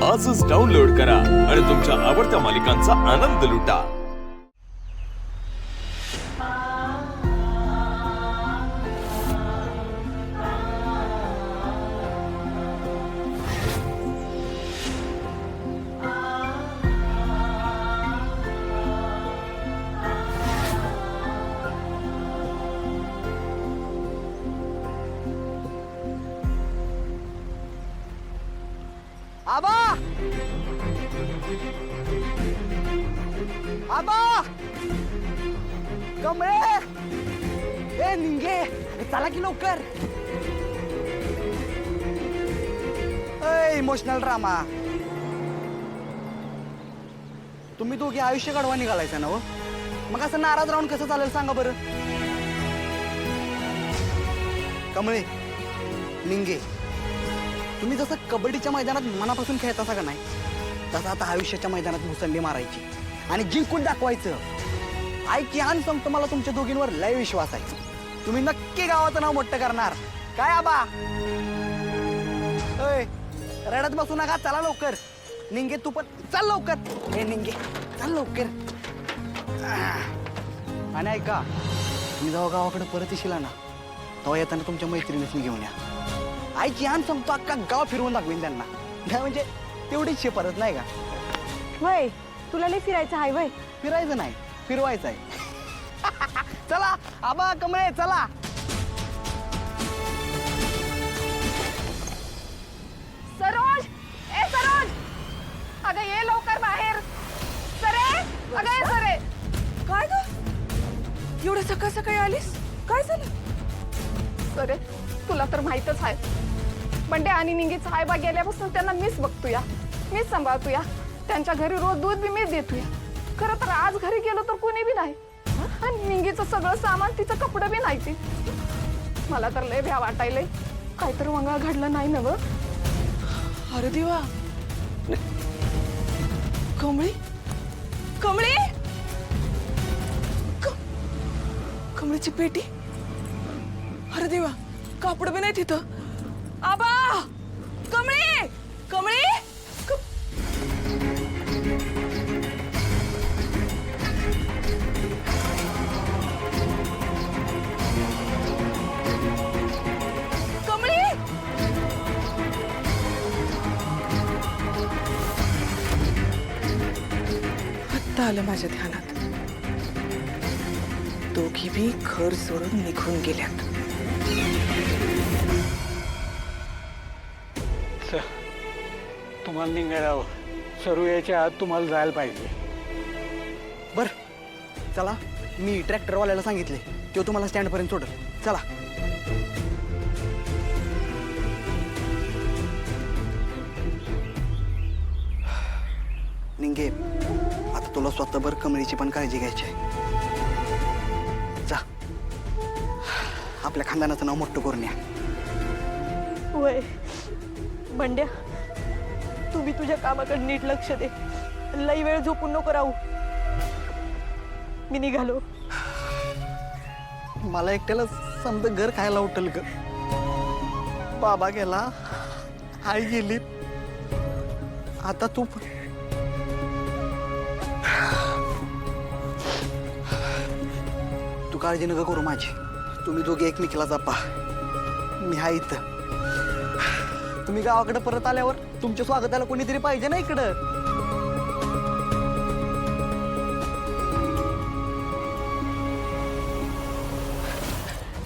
आजच डाउनलोड करा आणि तुमच्या आवडत्या मालिकांचा आनंद लुटा। आबा आबा कमळे ए निंगे चला की लवकर इमोशनल ड्रामा तुम्ही दोघे आयुष्य काढवा निघालायचा ना हो मग असं नाराज राहून कसं चालेल सांगा बरं कमळे निंगे तुम्ही जसं कबड्डीच्या मैदानात मनापासून खेळता का नाही तसं आता आयुष्याच्या मैदानात मुसंडी मारायची आणि जिंकून दाखवायचं आई की आण सांगतो मला तुमच्या दोघींवर लय विश्वास आहे तुम्ही नक्की गावाचं नाव मोठं करणार काय आबा ओय रडत बसू नका चला लवकर निंगे तू पण चल लवकर हे निंगे चल लवकर आणि ऐका तुम्ही जेव्हा गावाकडे परत येशील ना तेव्हा येताना तुमच्या मैत्रिणीच घेऊन या आईची आण सांगतो अख्खा गाव फिरवून दाखवीन त्यांना नाही म्हणजे तेवढीच परत नाही का वय तुला लई फिरायचं आहे वय फिरायचं नाही फिरवायचं आहे चला आबा कमळे चला सरोज ए सरोज अगं ये लवकर बाहेर सरे अगं ये सरे काय ग एवढं सकाळ सकाळी आलीस काय झालं सरे तुला तर माहीतच आहे बंडे आणि निंगीचा आईबा गेल्यापासून त्यांना मीच बघतोया मीच सांभाळतोया त्यांच्या घरी रोज दूध बी मीच देतोया खरं तर आज घरी गेलो तर कोणी बी नाही आणि निंगीचं सगळं सामान तिचं कपडं बी नाही ती मला तर लय भ्या वाटायलंय काहीतरी वंगाळ घडलं नाही नव अरे देवा कमळी कमळी कमळीची पेटी अरे देवा कापड बी नाही तिथं आबा कमळी कमळी कमळी आत्ता आलं माझ्या ध्यानात दोघी बी घर सोडून निघून गेल्यात तुम्हाला निघायला हवं सरू यायच्या आत तुम्हाला जायला पाहिजे बर चला मी ट्रॅक्टरवाल्याला सांगितले तो तुम्हाला स्टँडपर्यंत सोडल चला निंगे आता तुला स्वतःभर कमळीची पण काळजी घ्यायची आहे जा आपल्या खानदानाचं नाव मोठं करून या वय बंड्या तुम्ही तुझ्या कामाकडे नीट लक्ष दे लई वेळ झोपून नको राहू मी निघालो मला एकट्याला समजा घर खायला उठल ग बाबा गेला आई गेली आता तू तू काळजी नका करू माझी तुम्ही दोघे एकमेकीला जपा मी आहे इथं तुम्ही गावाकडे परत आल्यावर तुमच्या स्वागताला कोणीतरी पाहिजे ना इकडं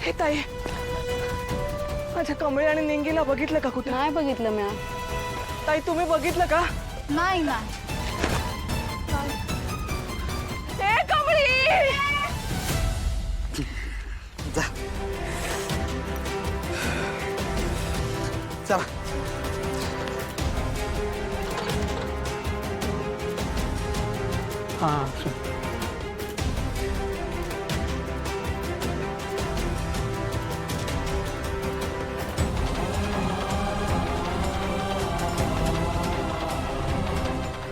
हे ताई माझ्या कमळी आणि निंगीला बघितलं का कुठे नाही बघितलं म्या ताई तुम्ही बघितलं का नाही ना ए कमळी जा चला हां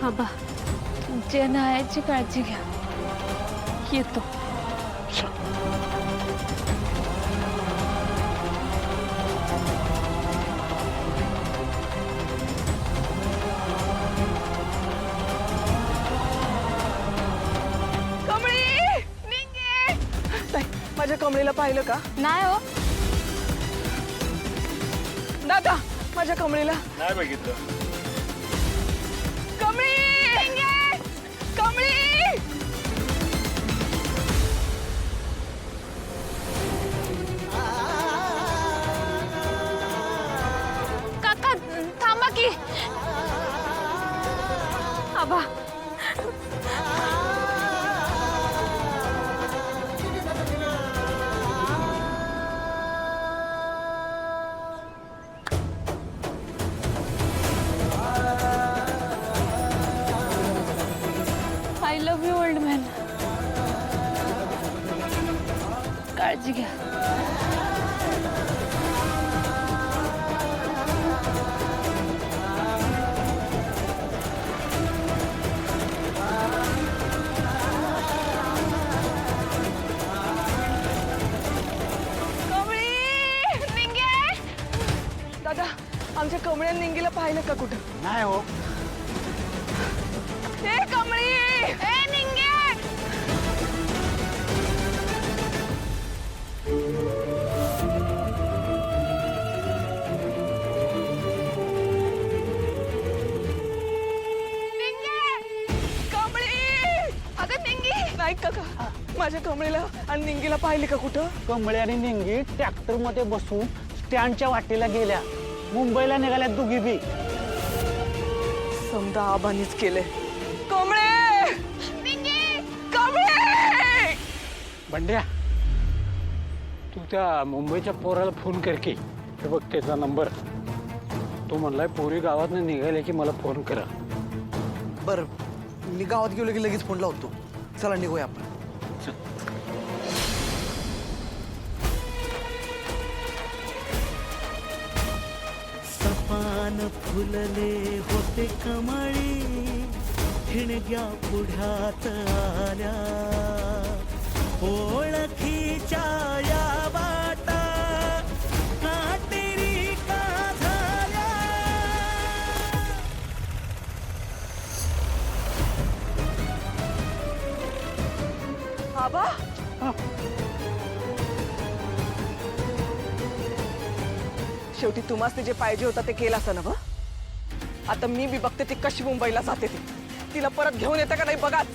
आबा तुमच्या नायाची काळजी घ्या येतो कमळीला पाहिलं का? नाही हो. दादा माझ्या कमळीला. नाही बघितलं. कमळी कमळी. काका थांबा की. आबा I love you old man. काळजी घ्या. कमळी निंगे. दादा आमच्या कमळ्या निंगीला पाहिलं का कुठं? नाही हो. ए कमळी ए निंगे. नाही काका माझ्या कमळीला आणि निंगीला पाहिले का कुठं? कमळे आणि निंगी ट्रॅक्टर मध्ये बसून स्टँडच्या वाटेला गेल्या. मुंबईला निघाल्या दोघी बी. समजा आबानीच केले. कमळे कमळे. बंड्या तू त्या मुंबईच्या पोराला फोन कर की. हे बघ त्याचा नंबर. तो म्हणलाय पोरी गावातनं निघाले की मला फोन करा. बरं मी गावात गेलो की लगेच फोन लावतो. चला निघूया आपण. सपान फुलले होते कमळी ठिणग्या पुढ्यात आल्या ओळखीच्या या वाटा काटेरी का झाल्या. आबा शेवटी तुम्हाला जे पाहिजे होतं ते केलं असं ना. आता मी बी बघते ती कशी मुंबईला जाते. ती तिला परत घेऊन येते का नाही बघाच.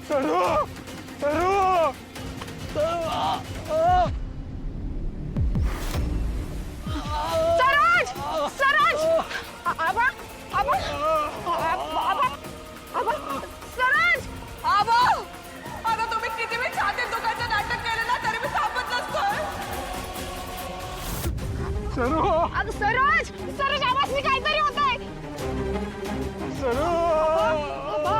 सरोज सरोज. आबा आबा आबा आबा सरोज. आबा आता तुम्ही किती वेळ छातीत दुखायचं नाटक केलं ना तरी मी थांबत नसतोय. अगं सरोज सरोज आवाज काहीतरी होत आहे. सरू. आबा